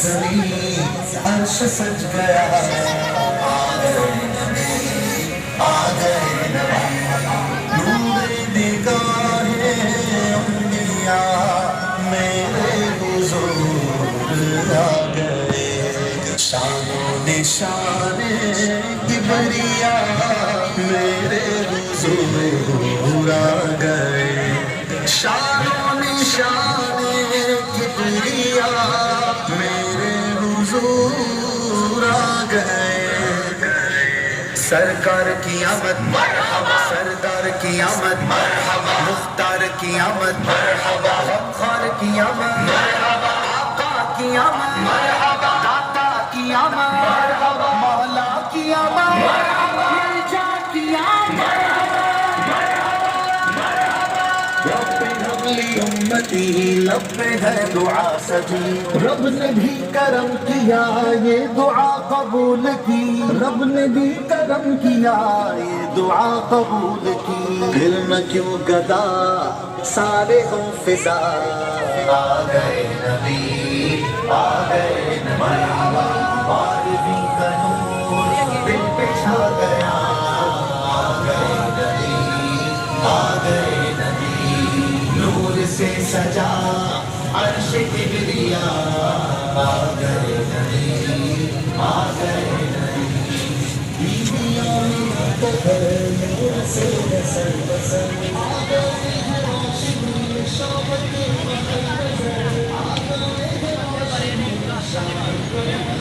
ज़मीं अर्श सज गया। आ गए नबी, आ गए नबी, नूरे निगाहे अंबिया मेरे हुजूर आ गए। शानो निशाने किबरिया मेरे हुजूर आ गए। शानो निशाने किबरिया मेरे हुजूर आ गए। सरकार की आमद मरहबा, सरदार की आमद मरहबा, मुख्तार की आमद मरहबा, गफ्फार की आमद मरहबा, आका की आमद मरहबा, दाता की आमद मरहबा, मौला की आमद मरहबा, मिर्जा की आमद उम्मती लब पे है दुआ सजी। रब ने भी करम किया ये दुआ कबूल की। रब ने भी करम किया ये दुआ कबूल की। फिर न क्यों गदा सारे हो फिजा। आ गए नबी, आ गए नबी, बारहवीं का नूर दिल पे छा गया। आ गए नबी, आ गए नूर से सजा अर्श किबरिया। आ गए नबी, आ गए नबी, बीवियों में नूर से बसर बसर। आ गए हैं रोशनी शौक़ के महल नज़र। आ गए हैं रोशनी शौक़ के